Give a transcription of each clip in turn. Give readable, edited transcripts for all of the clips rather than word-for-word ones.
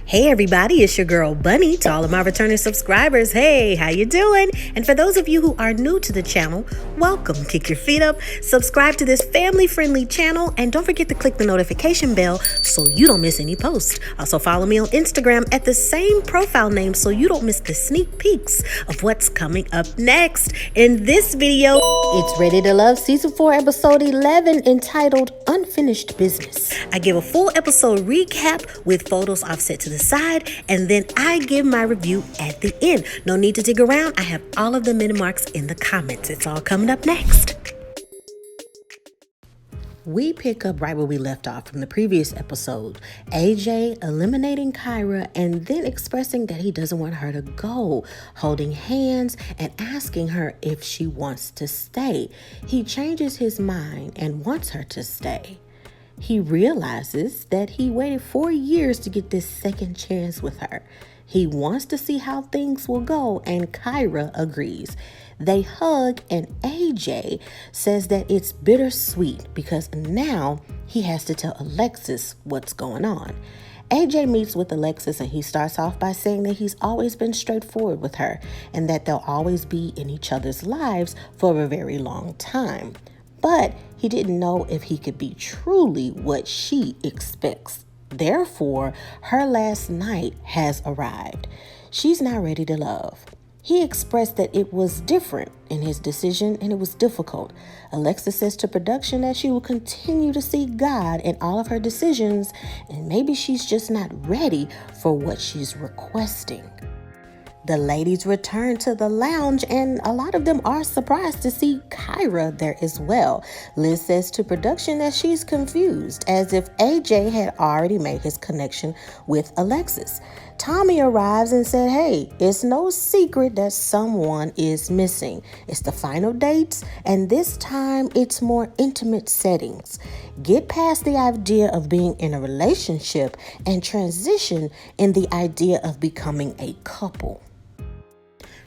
Hey everybody, it's your girl Bunny. To all of my returning subscribers, hey, how you doing? And for those of you who are new to the channel, welcome. Kick your feet up, subscribe to this family-friendly channel, and don't forget to click the notification bell so you don't miss any posts. Also follow me on Instagram at the same profile name so you don't miss the sneak peeks of what's coming up next. In this video, it's Ready to Love Season 4, Episode 11, entitled Unfinished Business. I give a full episode recap with photos offset to the side, and then I give my review at the end. No need to dig around. I have all of the minute marks in the comments. It's all coming up next. We pick up right where we left off from the previous episode. AJ eliminating Kyra and then expressing that he doesn't want her to go, holding hands and asking her if she wants to stay. He changes his mind and wants her to stay. He realizes that he waited 4 years to get this second chance with her. He wants to see how things will go, and Kyra agrees. They hug, and AJ says that it's bittersweet because now he has to tell Alexis what's going on. AJ meets with Alexis, and he starts off by saying that he's always been straightforward with her and that they'll always be in each other's lives for a very long time. But he didn't know if he could be truly what she expects. Therefore, her last night has arrived. She's now ready to love. He expressed that it was different in his decision and it was difficult. Alexis says to production that she will continue to see God in all of her decisions, and maybe she's just not ready for what she's requesting. The ladies return to the lounge, and a lot of them are surprised to see Kyra there as well. Liz says to production that she's confused, as if AJ had already made his connection with Alexis. Tommy arrives and said, hey, it's no secret that someone is missing. It's the final dates, and this time it's more intimate settings. Get past the idea of being in a relationship and transition in the idea of becoming a couple.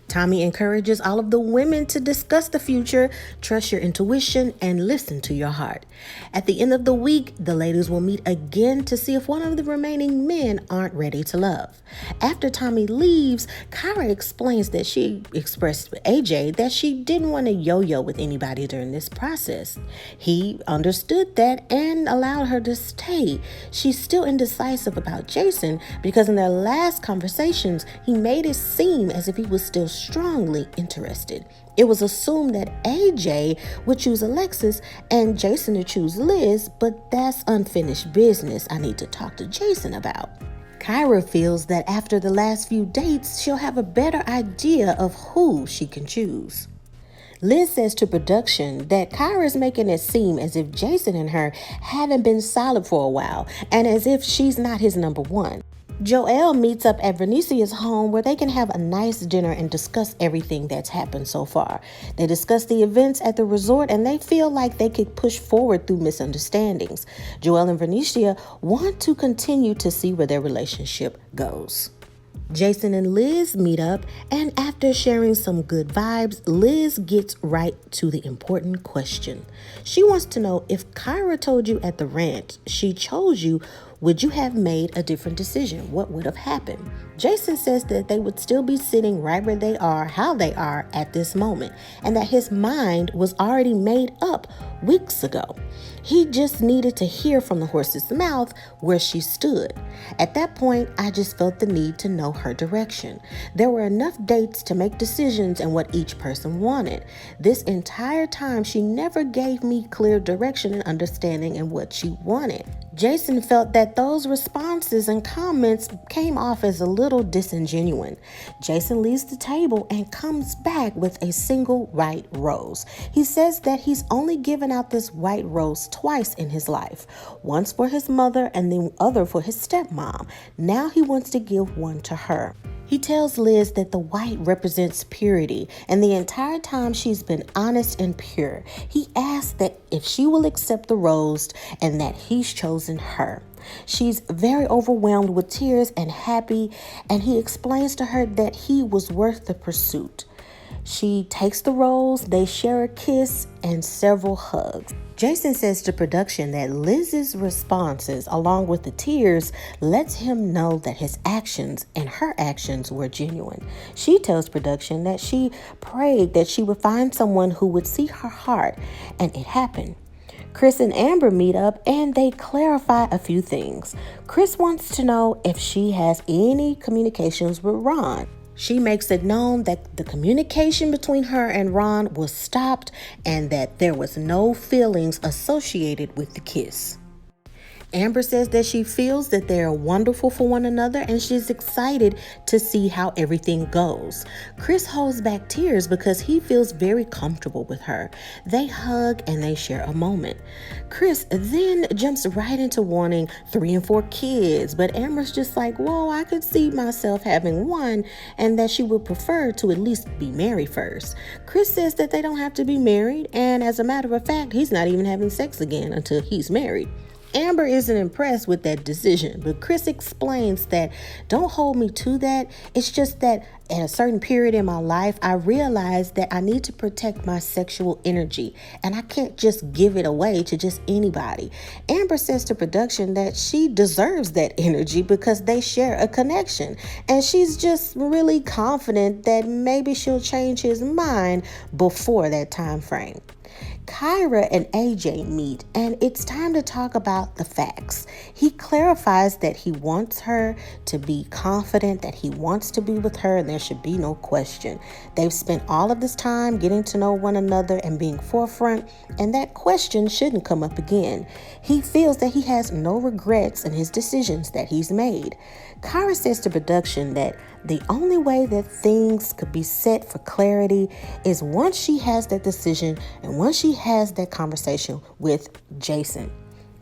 Tommy encourages all of the women to discuss the future, trust your intuition, and listen to your heart. At the end of the week, the ladies will meet again to see if one of the remaining men aren't ready to love. After Tommy leaves, Kyra explains that she expressed to AJ that she didn't want to yo-yo with anybody during this process. He understood that and allowed her to stay. She's still indecisive about Jason because in their last conversations, he made it seem as if he was still strongly interested. It was assumed that AJ would choose Alexis and Jason to choose Liz, but that's unfinished business I need to talk to Jason about. Kyra feels that after the last few dates, she'll have a better idea of who she can choose. Liz says to production that Kyra is making it seem as if Jason and her haven't been solid for a while and as if she's not his number one. Joelle meets up at Vernicia's home where they can have a nice dinner and discuss everything that's happened so far. They discuss the events at the resort and they feel like they could push forward through misunderstandings. Joelle and Vernicia want to continue to see where their relationship goes. Jason and Liz meet up, and after sharing some good vibes, Liz gets right to the important question. She wants to know if Kyra told you at the ranch she chose you, would you have made a different decision? What would have happened? Jason says that they would still be sitting right where they are, how they are at this moment, and that his mind was already made up weeks ago. He just needed to hear from the horse's mouth where she stood. At that point, I just felt the need to know her direction. There were enough dates to make decisions and what each person wanted. This entire time, she never gave me clear direction and understanding and what she wanted. Jason felt that those responses and comments came off as a little disingenuous. Jason leaves the table and comes back with a single white rose. He says that he's only given out this white rose twice in his life, once for his mother and the other for his stepmom. Now he wants to give one to her. He tells Liz that the white represents purity, and the entire time she's been honest and pure. He asks that if she will accept the rose and that he's chosen her. She's very overwhelmed with tears and happy, and he explains to her that he was worth the pursuit. She takes the rose, they share a kiss and several hugs. Jason says to production that Liz's responses, along with the tears, lets him know that his actions and her actions were genuine. She tells production that she prayed that she would find someone who would see her heart, and it happened. Chris and Amber meet up and they clarify a few things. Chris wants to know if she has any communications with Ron. She makes it known that the communication between her and Ron was stopped and that there was no feelings associated with the kiss. Amber says that she feels that they are wonderful for one another and she's excited to see how everything goes. Chris holds back tears because he feels very comfortable with her. They hug and they share a moment. Chris then jumps right into wanting 3 and 4 kids, but Amber's just like, whoa, I could see myself having one and that she would prefer to at least be married first. Chris says that they don't have to be married, and as a matter of fact, he's not even having sex again until he's married. Amber isn't impressed with that decision, but Chris explains that don't hold me to that. It's just that at a certain period in my life, I realized that I need to protect my sexual energy and I can't just give it away to just anybody. Amber says to production that she deserves that energy because they share a connection, and she's just really confident that maybe she'll change his mind before that time frame. Kyra and Aj meet, and it's time to talk about the facts. He clarifies that he wants her to be confident, that he wants to be with her, and there should be no question. They've spent all of this time getting to know one another and being forefront, and that question shouldn't come up again. He feels that he has no regrets in his decisions that he's made. Kyra says to production that the only way that things could be set for clarity is once she has that decision and once she has that conversation with Jason.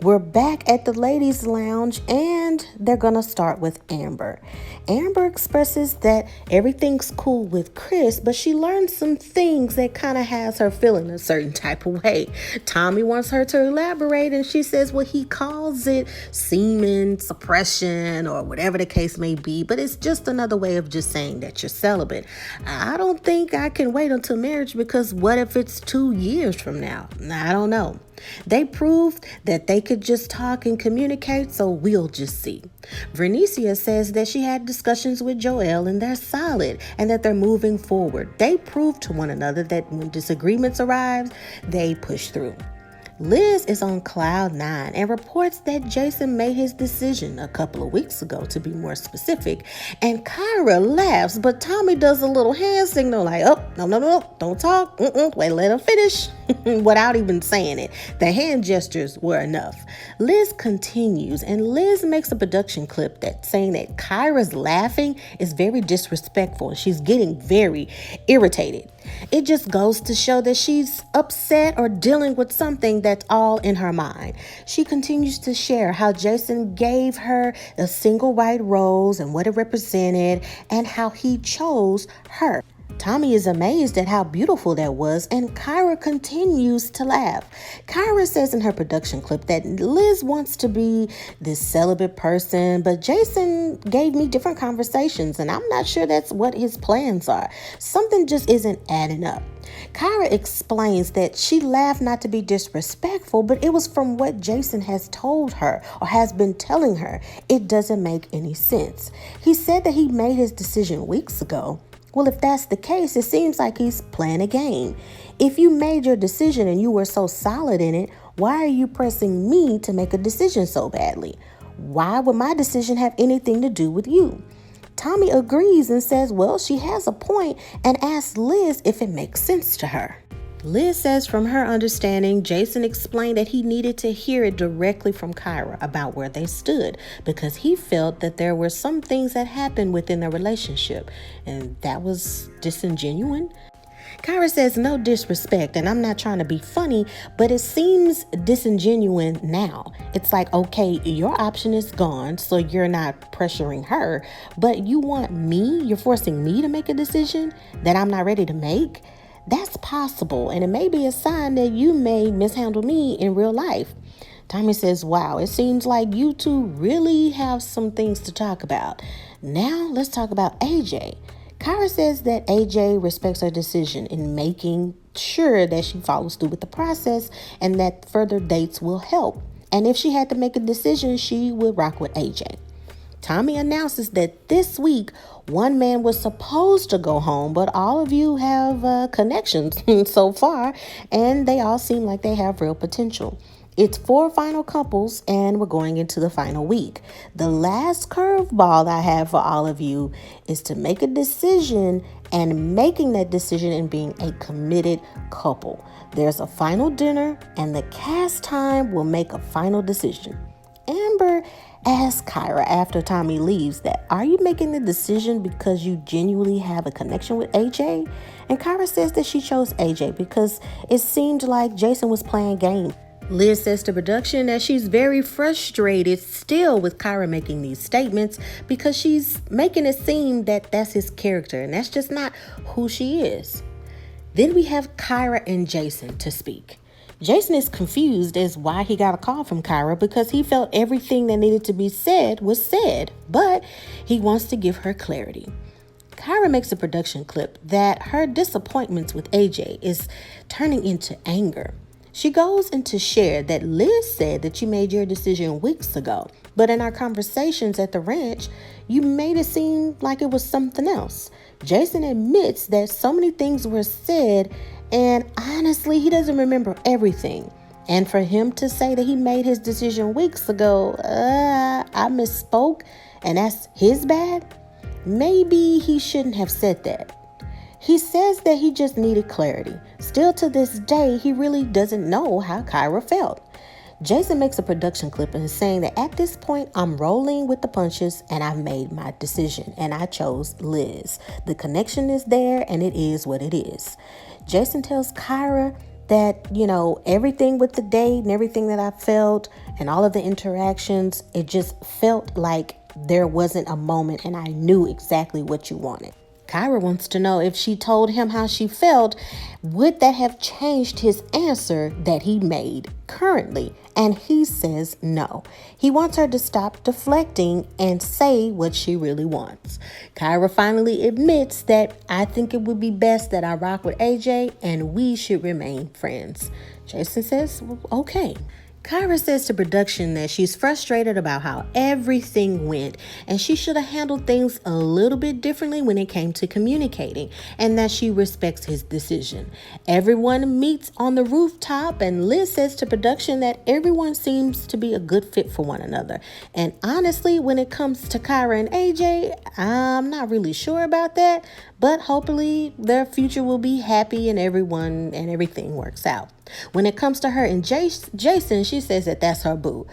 We're back at the ladies' lounge and they're going to start with Amber. Amber expresses that everything's cool with Chris, but she learned some things that kind of has her feeling a certain type of way. Tommy wants her to elaborate and she says, well, he calls it semen suppression or whatever the case may be, but it's just another way of just saying that you're celibate. I don't think I can wait until marriage because what if it's 2 years from now? I don't know. They proved that they could just talk and communicate, so we'll just see. Vernicia says that she had discussions with Joel and they're solid and that they're moving forward. They proved to one another that when disagreements arise, they push through. Liz is on cloud 9 and reports that Jason made his decision a couple of weeks ago, to be more specific, and Kyra laughs, but Tommy does a little hand signal like, oh, no, don't talk, wait, let him finish, without even saying it. The hand gestures were enough. Liz continues, and Liz makes a production clip that saying that Kyra's laughing is very disrespectful and she's getting very irritated. It just goes to show that she's upset or dealing with something that's all in her mind. She continues to share how Jason gave her a single white rose and what it represented and how he chose her. Tommy is amazed at how beautiful that was, and Kyra continues to laugh. Kyra says in her production clip that Liz wants to be this celibate person, but Jason gave me different conversations, and I'm not sure that's what his plans are. Something just isn't adding up. Kyra explains that she laughed not to be disrespectful, but it was from what Jason has told her or has been telling her. It doesn't make any sense. He said that he made his decision weeks ago. Well, if that's the case, it seems like he's playing a game. If you made your decision and you were so solid in it, why are you pressing me to make a decision so badly? Why would my decision have anything to do with you? Tommy agrees and says, well, she has a point, and asks Liz if it makes sense to her. Liz says from her understanding, Jason explained that he needed to hear it directly from Kyra about where they stood because he felt that there were some things that happened within their relationship, and that was disingenuous. Kyra says no disrespect, and I'm not trying to be funny, but it seems disingenuous now. It's like, okay, your option is gone, so you're not pressuring her, but you're forcing me to make a decision that I'm not ready to make? That's possible, and it may be a sign that you may mishandle me in real life. Tommy says, wow, it seems like you two really have some things to talk about. Now let's talk about Aj. Kyra says that Aj respects her decision in making sure that she follows through with the process and that further dates will help. And if she had to make a decision, she would rock with AJ. Tommy announces that this week, one man was supposed to go home, but all of you have connections so far, and they all seem like they have real potential. It's 4 final couples, and we're going into the final week. The last curveball I have for all of you is to make a decision, and making that decision and being a committed couple. There's a final dinner, and the cast time will make a final decision. Amber asks Kyra after Tommy leaves that, are you making the decision because you genuinely have a connection with AJ? And Kyra says that she chose AJ because it seemed like Jason was playing games. Liz says to production that she's very frustrated still with Kyra making these statements because she's making it seem that that's his character, and that's just not who she is. Then we have Kyra and Jason to speak. Jason is confused as why he got a call from Kyra because he felt everything that needed to be said was said, but he wants to give her clarity. Kyra makes a production clip that her disappointments with AJ is turning into anger. She goes into share that Liz said that you made your decision weeks ago, but in our conversations at the ranch, you made it seem like it was something else. Jason admits that so many things were said, and honestly, he doesn't remember everything. And for him to say that he made his decision weeks ago, I misspoke, and that's his bad? Maybe he shouldn't have said that. He says that he just needed clarity. Still to this day, he really doesn't know how Kyra felt. Jason makes a production clip and is saying that at this point, I'm rolling with the punches and I've made my decision and I chose Liz. The connection is there and it is what it is. Jason tells Kyra that, everything with the date and everything that I felt and all of the interactions, it just felt like there wasn't a moment and I knew exactly what you wanted. Kyra wants to know if she told him how she felt, would that have changed his answer that he made currently? And he says no. He wants her to stop deflecting and say what she really wants. Kyra finally admits that I think it would be best that I rock with AJ and we should remain friends. Jason says, okay. Kyra says to production that she's frustrated about how everything went and she should have handled things a little bit differently when it came to communicating, and that she respects his decision. Everyone meets on the rooftop and Liz says to production that everyone seems to be a good fit for one another. And honestly, when it comes to Kyra and AJ, I'm not really sure about that, but hopefully their future will be happy and everything works out. When it comes to her and Jason, she says that that's her boo.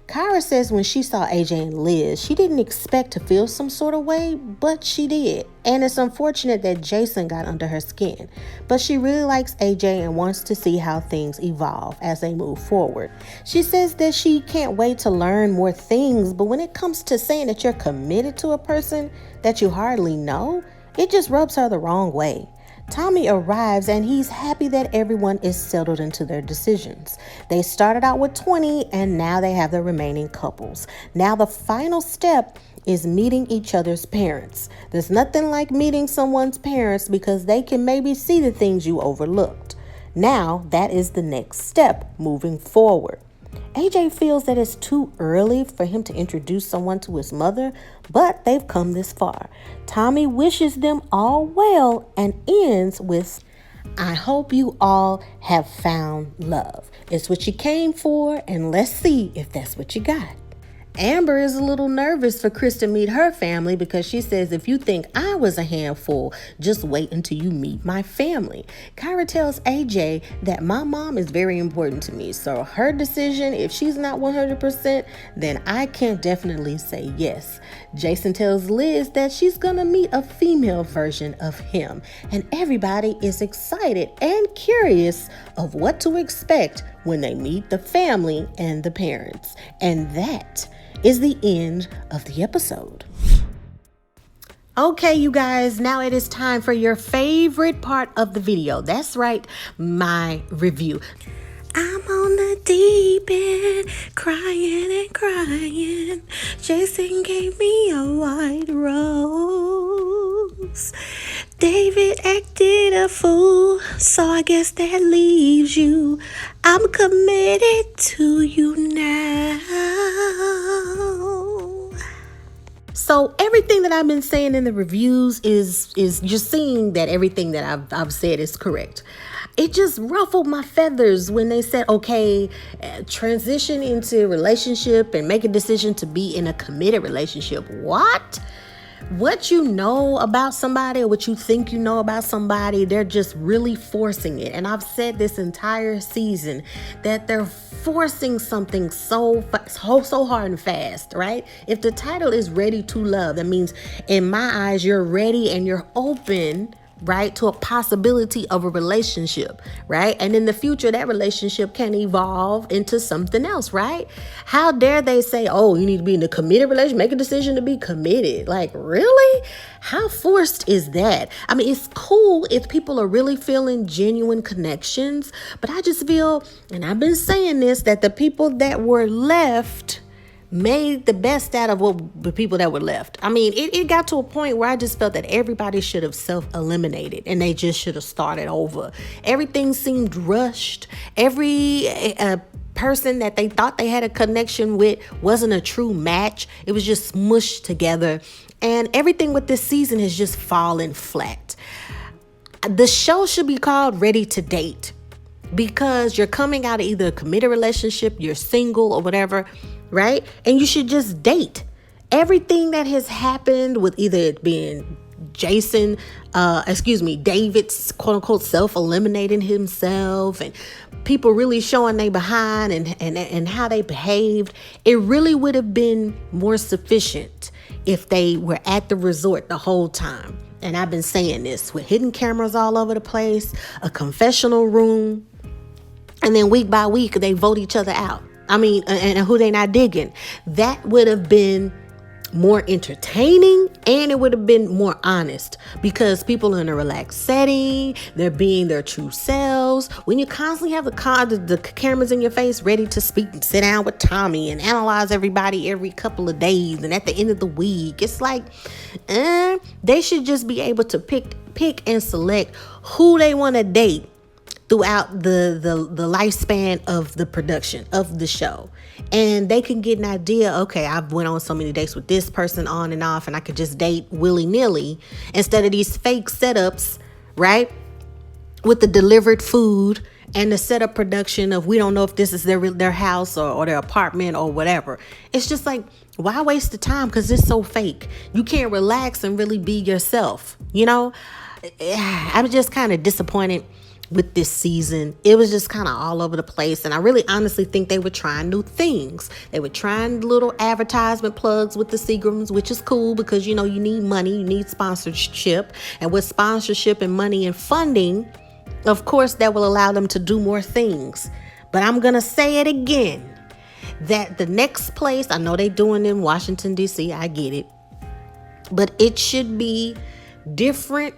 Kyra says when she saw AJ and Liz, she didn't expect to feel some sort of way, but she did. And it's unfortunate that Jason got under her skin. But she really likes AJ and wants to see how things evolve as they move forward. She says that she can't wait to learn more things, but when it comes to saying that you're committed to a person that you hardly know, it just rubs her the wrong way. Tommy arrives and he's happy that everyone is settled into their decisions. They started out with 20 and now they have the remaining couples. Now the final step is meeting each other's parents. There's nothing like meeting someone's parents because they can maybe see the things you overlooked. Now that is the next step moving forward. AJ feels that it's too early for him to introduce someone to his mother, but they've come this far. Tommy wishes them all well and ends with, I hope you all have found love. It's what you came for, and let's see if that's what you got. Amber is a little nervous for Chris to meet her family because she says, if you think I was a handful, just wait until you meet my family. Kyra tells AJ that my mom is very important to me, so her decision, if she's not 100%, then I can definitely say yes. Jason tells Liz that she's gonna meet a female version of him, and everybody is excited and curious of what to expect when they meet the family and the parents. And that is the end of the episode. Okay, you guys, now it is time for your favorite part of the video. That's right, my review. I'm on the deep end, crying and crying. Jason gave me a white rose. David acted careful, so I guess that leaves you. I'm committed to you now. So everything that I've been saying in the reviews is just seeing that everything that I've said is correct. It just ruffled my feathers when they said, okay, transition into a relationship and make a decision to be in a committed relationship. What you know about somebody or what you think you know about somebody, they're just really forcing it. And I've said this entire season that they're forcing something so hard and fast, right? If the title is Ready to Love, that means in my eyes, you're ready and you're open, right, to a possibility of a relationship, right? And in the future, that relationship can evolve into something else, right? How dare they say, oh, you need to be in a committed relationship, make a decision to be committed. Like, really? How forced is that? I mean, it's cool if people are really feeling genuine connections, but I just feel, and I've been saying this, that the people that were left made the best out of the people that were left. I mean, it got to a point where I just felt that everybody should have self-eliminated and they just should have started over. Everything seemed rushed. Every person that they thought they had a connection with wasn't a true match. It was just smushed together. And everything with this season has just fallen flat. The show should be called Ready to Date, because you're coming out of either a committed relationship, you're single or whatever, right? And you should just date. Everything that has happened with either it being David's quote unquote self-eliminating himself and people really showing they behind and how they behaved, it really would have been more sufficient if they were at the resort the whole time. And I've been saying this with hidden cameras all over the place, a confessional room, and then week by week, they vote each other out. I mean, and who they not digging. That would have been more entertaining and it would have been more honest because people are in a relaxed setting. They're being their true selves. When you constantly have the cameras in your face ready to speak and sit down with Tommy and analyze everybody every couple of days and at the end of the week, it's like, they should just be able to pick and select who they want to date throughout the lifespan of the production of the show. And they can get an idea, okay, I've went on so many dates with this person on and off, and I could just date willy-nilly instead of these fake setups, right? With the delivered food and the setup production of we don't know if this is their house or their apartment or whatever. It's just like, why waste the time? Because it's so fake. You can't relax and really be yourself, you know? I'm just kind of disappointed with this season. It was just kind of all over the place. And I really honestly think they were trying new things. They were trying little advertisement plugs with the Seagrams, which is cool because, you know, you need money, you need sponsorship. And with sponsorship and money and funding, of course, that will allow them to do more things. But I'm going to say it again, that the next place, I know they're doing in Washington, D.C., I get it. But it should be different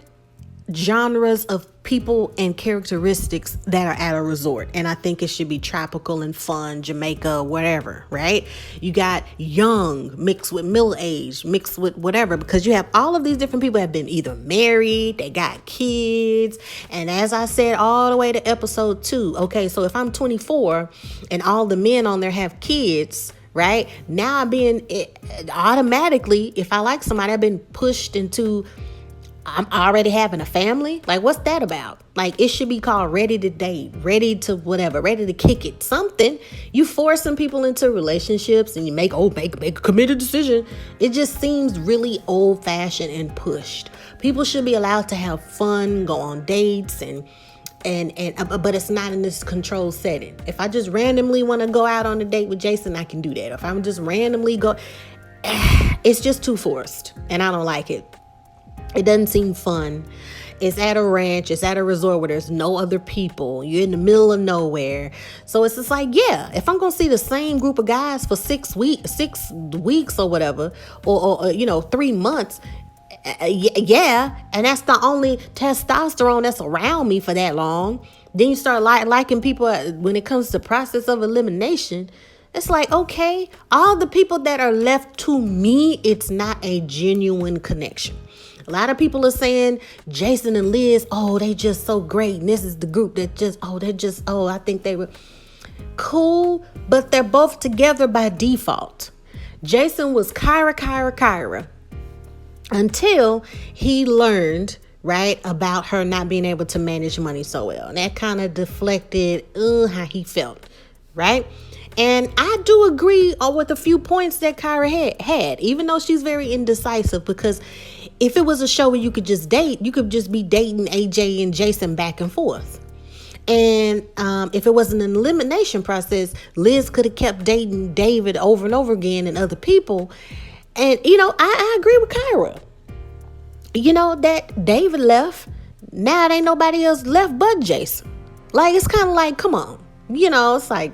genres of people and characteristics that are at a resort. And I think it should be tropical and fun, Jamaica, whatever, right? You got young mixed with middle age, mixed with whatever, because you have all of these different people have been either married, they got kids. And as I said, all the way to episode 2. Okay, so if I'm 24 and all the men on there have kids, right? Now I'm being automatically, if I like somebody, I've been pushed into I'm already having a family. Like, what's that about? Like, it should be called Ready to Date, ready to whatever, ready to kick it. Something. You forcing people into relationships and you make a committed decision. It just seems really old fashioned and pushed. People should be allowed to have fun, go on dates but it's not in this controlled setting. If I just randomly want to go out on a date with Jason, I can do that. If I'm just randomly it's just too forced and I don't like it. It doesn't seem fun. It's at a ranch. It's at a resort where there's no other people. You're in the middle of nowhere. So it's just like, yeah, if I'm going to see the same group of guys for 6 weeks or whatever, or 3 months, yeah, and that's the only testosterone that's around me for that long, then you start liking people when it comes to process of elimination. It's like, okay, all the people that are left to me, it's not a genuine connection. A lot of people are saying Jason and Liz, oh, they just so great. And this is the group that I think they were cool, but they're both together by default. Jason was Kyra until he learned, right, about her not being able to manage money so well. And that kind of deflected how he felt, right? And I do agree with a few points that Kyra had, even though she's very indecisive, because if it was a show where you could just date, you could just be dating AJ and Jason back and forth. And if it wasn't an elimination process, Liz could have kept dating David over and over again and other people. And, I agree with Kyra. That David left. Now there ain't nobody else left but Jason. Like, it's kind of like, come on. It's like,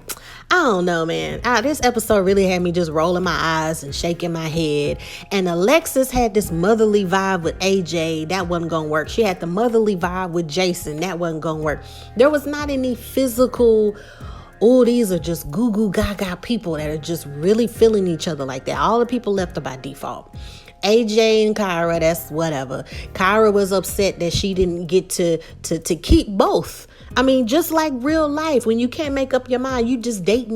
I don't know, man. This episode really had me just rolling my eyes and shaking my head. And Alexis had this motherly vibe with AJ. That wasn't going to work. She had the motherly vibe with Jason. That wasn't going to work. There was not any physical, oh, these are just goo goo gaga people that are just really feeling each other like that. All the people left are by default. AJ and Kyra, that's whatever. Kyra was upset that she didn't get to keep both. I mean, just like real life, when you can't make up your mind, you just date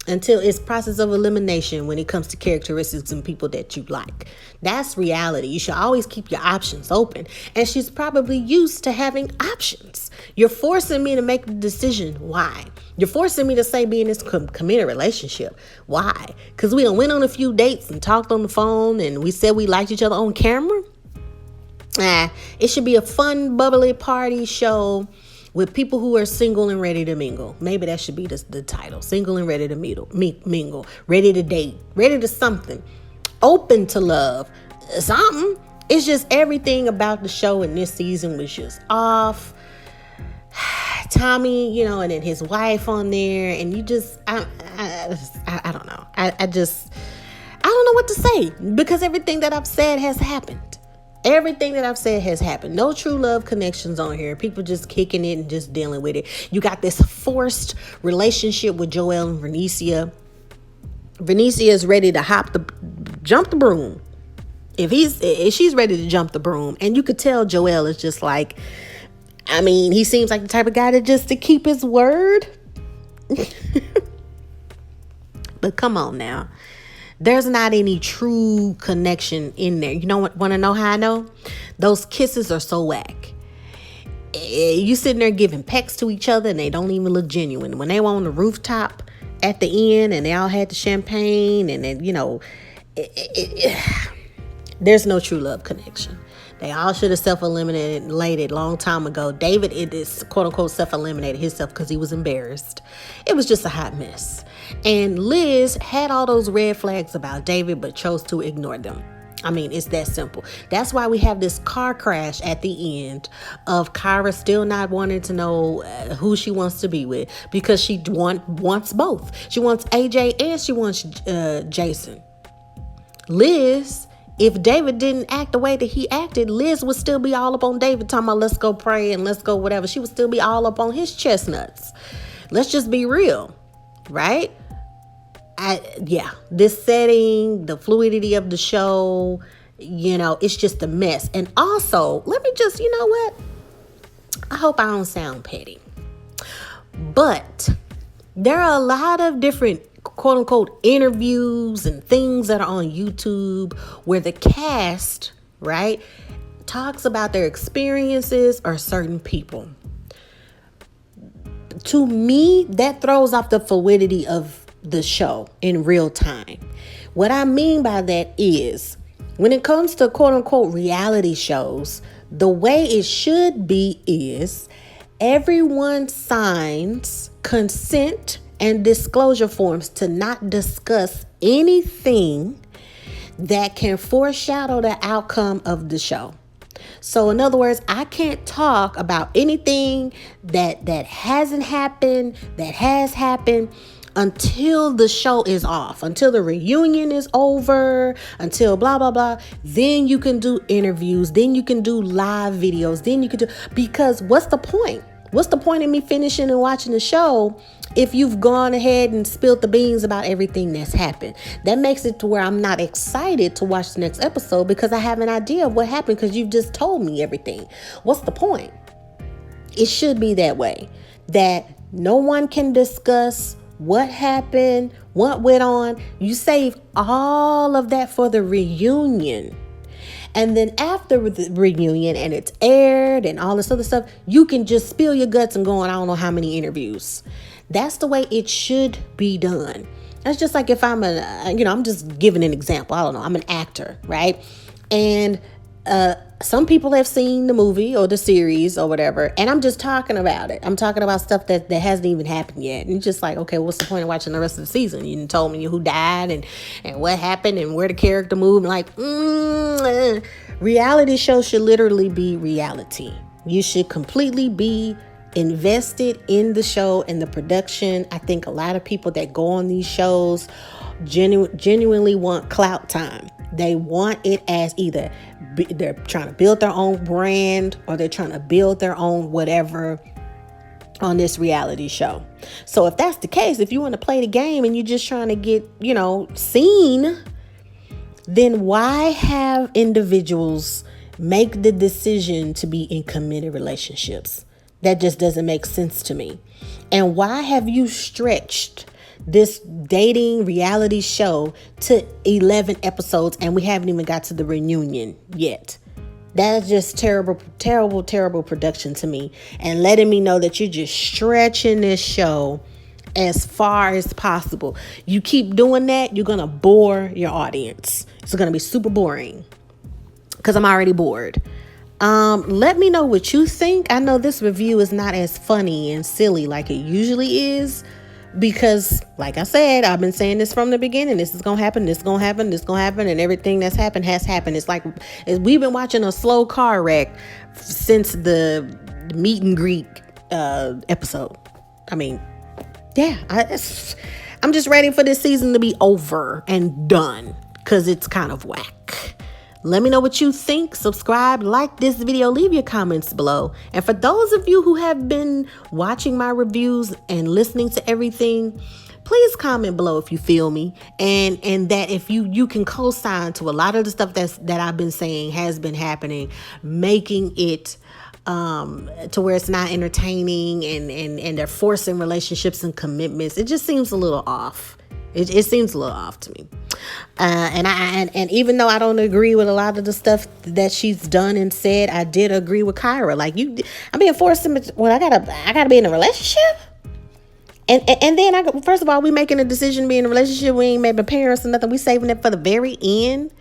until it's process of elimination when it comes to characteristics and people that you like. That's reality. You should always keep your options open. And she's probably used to having options. You're forcing me to make the decision. Why? You're forcing me to say be in this committed relationship. Why? Because we done went on a few dates and talked on the phone and we said we liked each other on camera. It should be a fun, bubbly party show with people who are single and ready to mingle. Maybe that should be the title. Single and ready to mingle. Ready to date. Ready to something. Open to love. Something. It's just everything about the show in this season was just off. Tommy, and then his wife on there. And you just, I don't know. I don't know what to say. Because everything that I've said has happened. Everything that I've said has happened. No true love connections on here. People just kicking it and just dealing with it. You got this forced relationship with Joel and Vinicia. Vinicia is ready to jump the broom. If she's ready to jump the broom, and you could tell Joel is just like, he seems like the type of guy to keep his word. But come on now. There's not any true connection in there. You want to know how I know? Those kisses are so whack. You sitting there giving pecks to each other and they don't even look genuine. When they were on the rooftop at the end and they all had the champagne and then, there's no true love connection. They all should have self-eliminated long time ago. David, it is quote-unquote self-eliminated himself because he was embarrassed. It was just a hot mess. And Liz had all those red flags about David, but chose to ignore them. It's that simple. That's why we have this car crash at the end of Kyra still not wanting to know who she wants to be with, because she wants both. She wants AJ and she wants Jason. Liz, if David didn't act the way that he acted, Liz would still be all up on David talking about let's go pray and let's go whatever. She would still be all up on his chestnuts. Let's just be real, right? This setting, the fluidity of the show, it's just a mess. And also, let me just, I hope I don't sound petty, but there are a lot of different quote unquote interviews and things that are on YouTube where the cast, right, talks about their experiences or certain people. To me, that throws off the fluidity of the show in real time. What I mean by that is, when it comes to quote unquote reality shows, the way it should be is everyone signs consent and disclosure forms to not discuss anything that can foreshadow the outcome of the show. So in other words, I can't talk about anything that hasn't happened, that has happened, until the show is off, until the reunion is over, until blah, blah, blah. Then you can do interviews. Then you can do live videos. Then you can do, because what's the point? What's the point of me finishing and watching the show if you've gone ahead and spilled the beans about everything that's happened. That makes it to where I'm not excited to watch the next episode because I have an idea of what happened because you've just told me everything. What's the point? It should be that way, that no one can discuss what happened, what went on. You save all of that for the reunion. And then after the reunion and it's aired and all this other stuff, you can just spill your guts and go on I don't know how many interviews. That's the way it should be done. That's just like if I'm I'm just giving an example. I don't know. I'm an actor, right? And some people have seen the movie or the series or whatever, and I'm just talking about it. I'm talking about stuff that hasn't even happened yet. And just like, okay, what's the point of watching the rest of the season? You told me who died and what happened and where the character moved. Like, reality shows should literally be reality. You should completely be invested in the show and the production. I think a lot of people that go on these shows genuinely want clout time. They want it as either they're trying to build their own brand or they're trying to build their own whatever on this reality show. So if that's the case, if you want to play the game and you're just trying to get, seen, then why have individuals make the decision to be in committed relationships? That just doesn't make sense to me. And why have you stretched this dating reality show to 11 episodes and we haven't even got to the reunion yet? That is just terrible, terrible, terrible production to me, and letting me know that you're just stretching this show as far as possible. You keep doing that, you're going to bore your audience. It's going to be super boring because I'm already bored. Let me know what you think. I know this review is not as funny and silly like it usually is, because like I said, I've been saying this from the beginning. This is going to happen. This is going to happen. This is going to happen. And everything that's happened has happened. It's like we've been watching a slow car wreck since the meet and greet episode. I mean, yeah, I'm just ready for this season to be over and done because it's kind of whack. Let me know what you think. Subscribe, like this video, leave your comments below. And for those of you who have been watching my reviews and listening to everything, please comment below if you feel me. And that if you can co-sign to a lot of the stuff that I've been saying has been happening, making it to where it's not entertaining and they're forcing relationships and commitments. It just seems a little off. It seems a little off to me. And even though I don't agree with a lot of the stuff that she's done and said, I did agree with Kyra. Like I'm being forced to, well, I gotta be in a relationship. And then first of all, we making a decision to be in a relationship. We ain't made the parents or nothing. We saving it for the very end.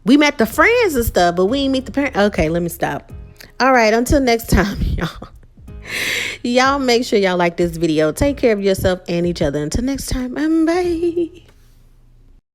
We met the friends and stuff, but we ain't meet the parents. Okay, let me stop. All right, until next time, y'all. Y'all make sure y'all like this video. Take care of yourself and each other. Until next time, bye.